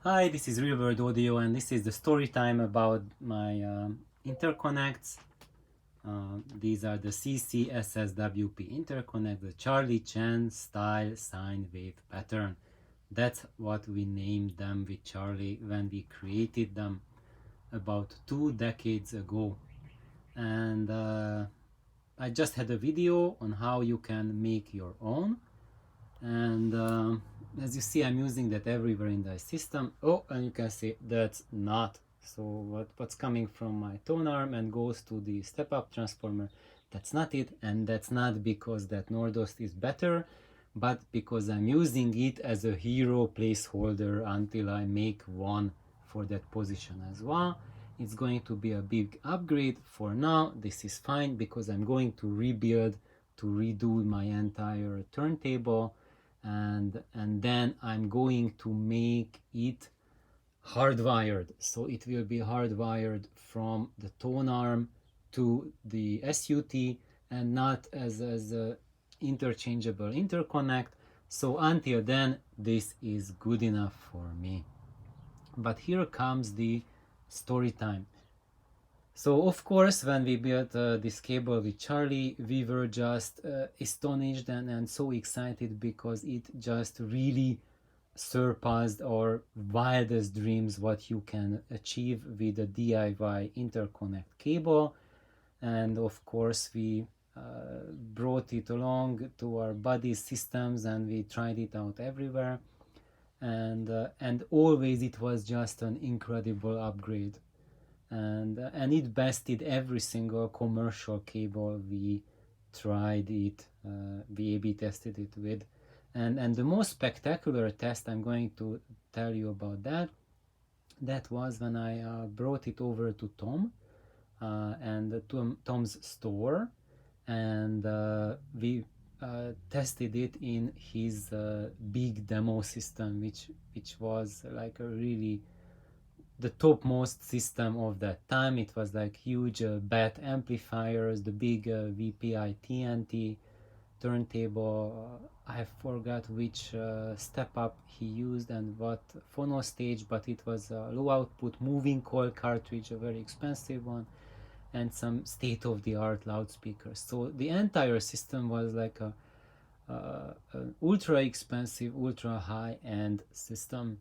Hi, this is Real World Audio, and this is the story time about my interconnects. These are the CCSSWP interconnect, the Charlie Chan style sine wave pattern. That's what we named them with Charlie when we created them about 2 decades ago. And I just had a video on how you can make your own. And as you see, I'm using that everywhere in the system. Oh, and you can see that's not. So what's coming from my tone arm and goes to the step up transformer, that's not it. And that's not because that Nordost is better, but because I'm using it as a hero placeholder until I make one for that position as well. It's going to be a big upgrade. For now this is fine because I'm going to rebuild, to redo my entire turntable, and then I'm going to make it hardwired. So it will be hardwired from the tone arm to the SUT and not as a interchangeable interconnect. So until then this is good enough for me. But here comes the story time. So of course, when we built this cable with Charlie, we were just astonished and so excited because it just really surpassed our wildest dreams what you can achieve with a DIY interconnect cable. And of course we brought it along to our buddy systems and we tried it out everywhere, and always it was just an incredible upgrade. And it bested every single commercial cable we tried it, we A/B tested it with. And the most spectacular test I'm going to tell you about that was when I brought it over to Tom and to Tom's store, and we tested it in his big demo system, which was like a really the topmost system of that time. It was like huge BAT amplifiers, the big VPI TNT turntable. I forgot which step up he used and what phono stage, but it was a low output moving coil cartridge, a very expensive one, and some state-of-the-art loudspeakers. So the entire system was like an ultra expensive, ultra high-end system.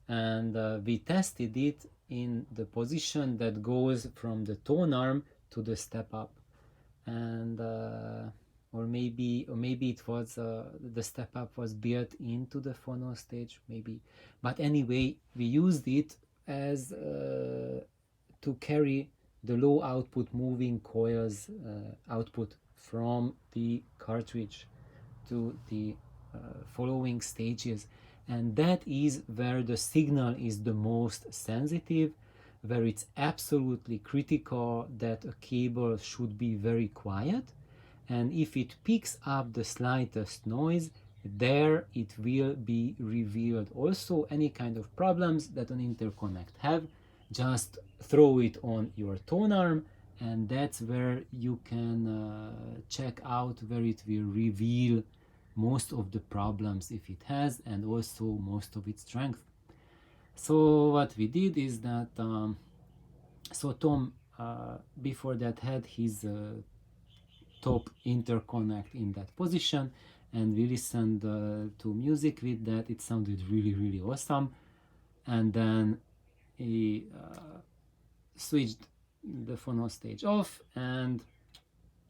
And we tested it in the position that goes from the tone arm to the step up, and or maybe it was the step up was built into the phono stage, maybe. But anyway, we used it as to carry the low output moving coils output from the cartridge to the following stages. And that is where the signal is the most sensitive, where it's absolutely critical that a cable should be very quiet, and if it picks up the slightest noise, there it will be revealed. Also, any kind of problems that an interconnect have, just throw it on your tone arm, and that's where you can check out where it will reveal most of the problems if it has, and also most of its strength. So what we did is that so Tom before that had his top interconnect in that position, and we listened to music with that. It sounded really awesome. And then he switched the phono stage off and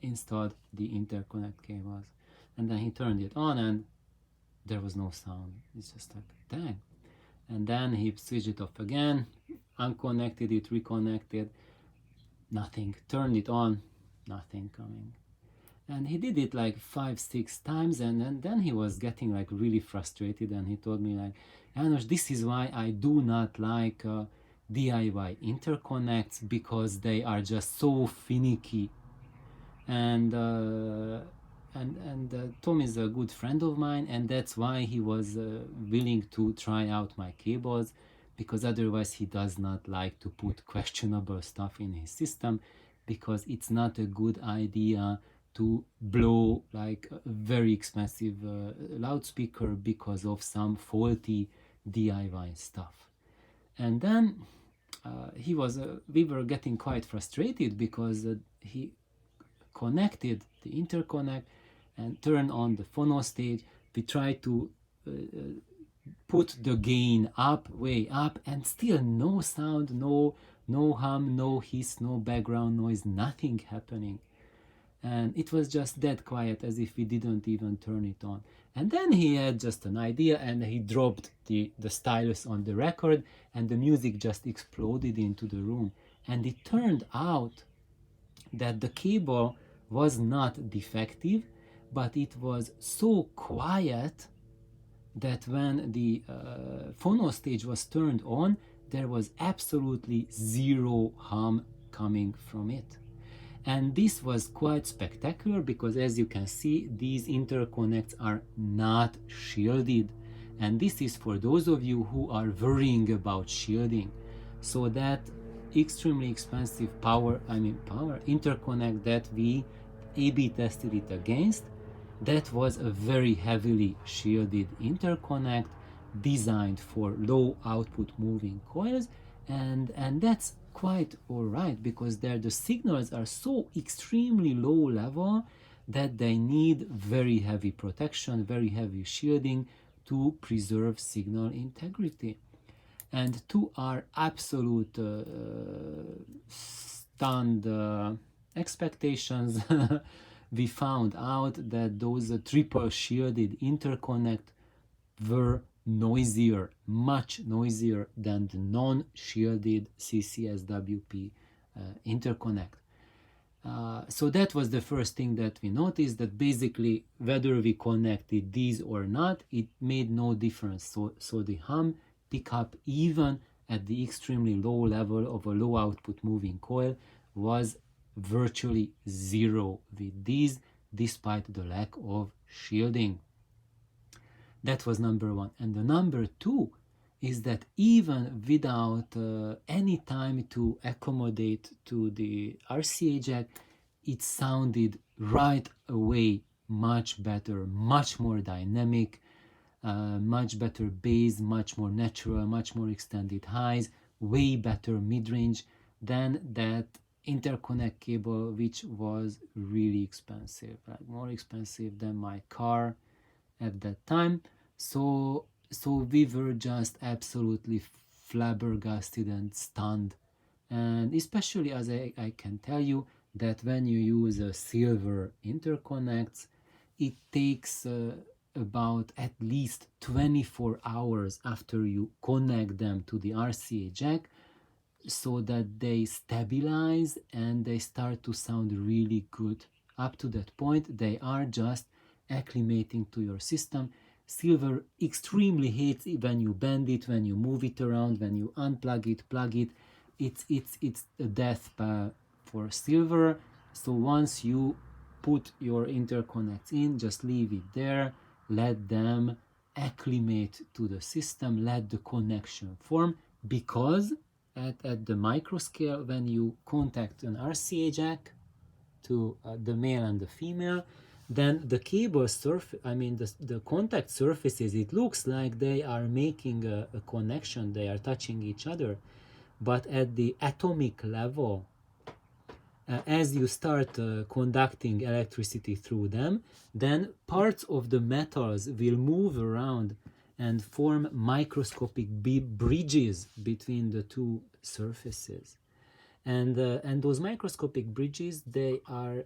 installed the interconnect cables, and then he turned it on and there was no sound. It's just like, dang. And then he switched it off again, unconnected it, reconnected, nothing. Turned it on, nothing coming. And he did it like 5-6 times, and then he was getting like really frustrated, and he told me like, Janos, this is why I do not like DIY interconnects, because they are just so finicky. And Tom is a good friend of mine, and that's why he was willing to try out my cables, because otherwise he does not like to put questionable stuff in his system, because it's not a good idea to blow like a very expensive loudspeaker because of some faulty DIY stuff. And then we were getting quite frustrated because he connected the interconnect and turned on the phono stage. We tried to put the gain up, way up, and still no sound, no hum, no hiss, no background noise, nothing happening. And it was just dead quiet, as if we didn't even turn it on. And then he had just an idea, and he dropped the stylus on the record, and the music just exploded into the room. And it turned out that the cable was not defective, but it was so quiet that when the phono stage was turned on, there was absolutely zero hum coming from it. And this was quite spectacular because, as you can see, these interconnects are not shielded. And this is for those of you who are worrying about shielding. So that extremely expensive power interconnect that we A/B tested it against, that was a very heavily shielded interconnect designed for low output moving coils, and that's quite all right because there the signals are so extremely low level that they need very heavy protection, very heavy shielding to preserve signal integrity. And to our absolute stunned expectations, we found out that those triple shielded interconnect were noisier, much noisier than the non-shielded CCSWP interconnect. So that was the first thing that we noticed, that basically whether we connected these or not, it made no difference. So the hum pickup, even at the extremely low level of a low output moving coil, was virtually zero with these, despite the lack of shielding. That was number one. And the number two is that even without any time to accommodate to the RCA jack, it sounded right away much better, much more dynamic, much better bass, much more natural, much more extended highs, way better mid-range than that interconnect cable, which was really expensive, like more expensive than my car at that time. So we were just absolutely flabbergasted and stunned. And especially as I can tell you that when you use a silver interconnects, it takes about at least 24 hours after you connect them to the RCA jack so that they stabilize and they start to sound really good. Up to that point, they are just acclimating to your system. Silver extremely hates it when you bend it, when you move it around, when you unplug it, plug it. It's a death for silver. So once you put your interconnects in, just leave it there, let them acclimate to the system, let the connection form, because at the micro scale, when you contact an RCA jack to the male and the female, then the cable surface, the contact surfaces, it looks like they are making a connection, they are touching each other. But at the atomic level, as you start conducting electricity through them, then parts of the metals will move around and form microscopic bridges between the two surfaces. And those microscopic bridges, they are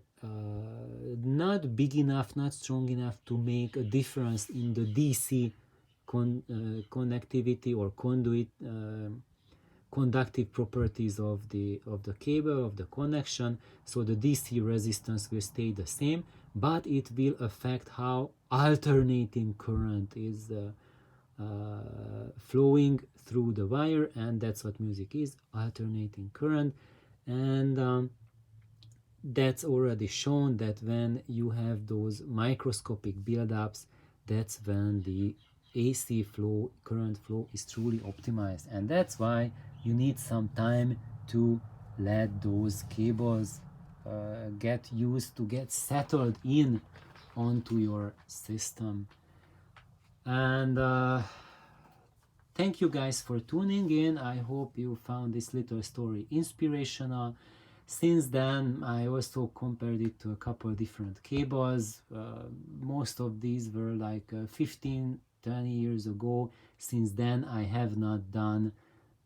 not big enough, not strong enough to make a difference in the DC connectivity or conduit conductive properties of the cable, of the connection. So the DC resistance will stay the same, but it will affect how alternating current is flowing through the wire, and that's what music is, alternating current. And that's already shown that when you have those microscopic buildups, that's when the AC flow, current flow, is truly optimized. And that's why you need some time to let those cables get used to, get settled in onto your system. And thank you guys for tuning in. I hope you found this little story inspirational. Since then, I also compared it to a couple of different cables. Most of these were like 15, 20 years ago. Since then, I have not done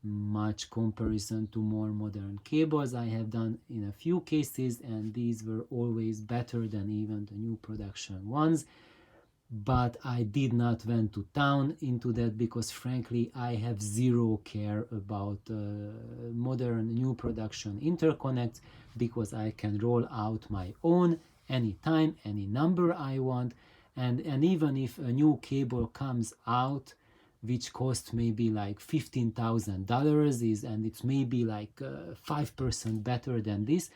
much comparison to more modern cables. I have done in a few cases, and these were always better than even the new production ones. But I did not went to town into that because frankly I have zero care about modern new production interconnects, because I can roll out my own anytime, any number I want, and even if a new cable comes out which costs maybe like $15,000 is, and it's maybe like 5% better than this,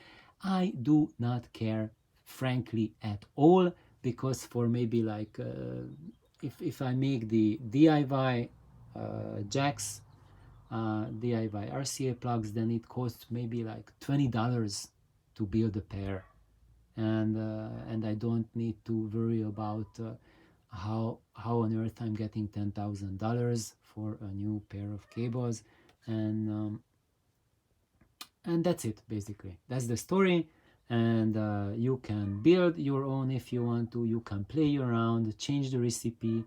I do not care frankly at all, because for maybe like if I make the DIY jacks, DIY RCA plugs, then it costs maybe like $20 to build a pair, and I don't need to worry about how on earth I'm getting $10,000 for a new pair of cables, and that's it basically. That's the story. And you can build your own if you want to. You can play around, change the recipe.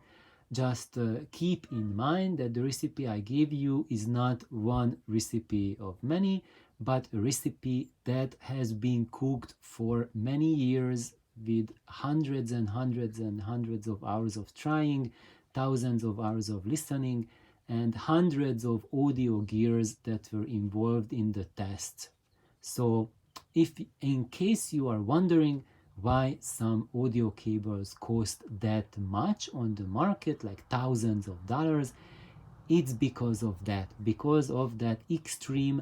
Just keep in mind that the recipe I gave you is not one recipe of many, but a recipe that has been cooked for many years with hundreds and hundreds and hundreds of hours of trying, thousands of hours of listening, and hundreds of audio gears that were involved in the test. So if in case you are wondering why some audio cables cost that much on the market, like thousands of dollars, it's because of that extreme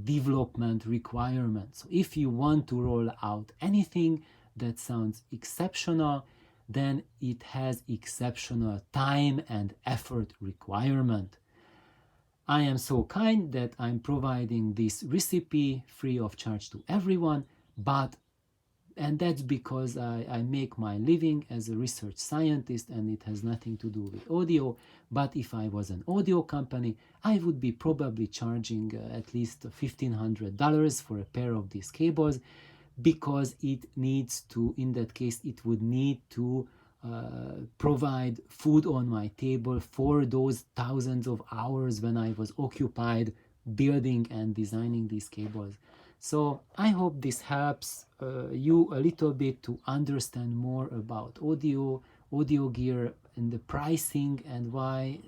development requirement. So if you want to roll out anything that sounds exceptional, then it has exceptional time and effort requirement. I am so kind that I'm providing this recipe free of charge to everyone, and that's because I make my living as a research scientist, and it has nothing to do with audio. But if I was an audio company, I would be probably charging at least $1,500 for a pair of these cables, because it needs to, in that case, it would need to provide food on my table for those thousands of hours when I was occupied building and designing these cables. So I hope this helps you a little bit to understand more about audio gear and the pricing, and why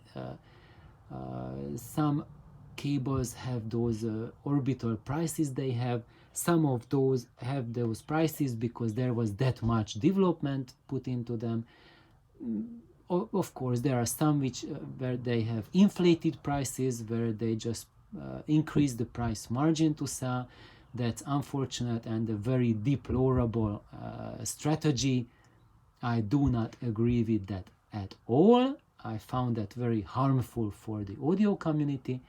some cables have those orbital prices they have. Some of those have those prices because there was that much development put into them. Of course, there are some which where they have inflated prices, where they just increase the price margin to sell. That's unfortunate and a very deplorable strategy. I do not agree with that at all. I found that very harmful for the audio community.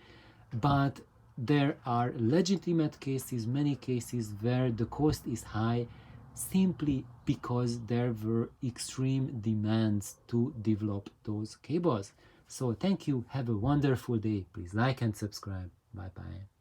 But there are legitimate cases, many cases, where the cost is high simply because there were extreme demands to develop those cables. So thank you. Have a wonderful day. Please like and subscribe. Bye bye.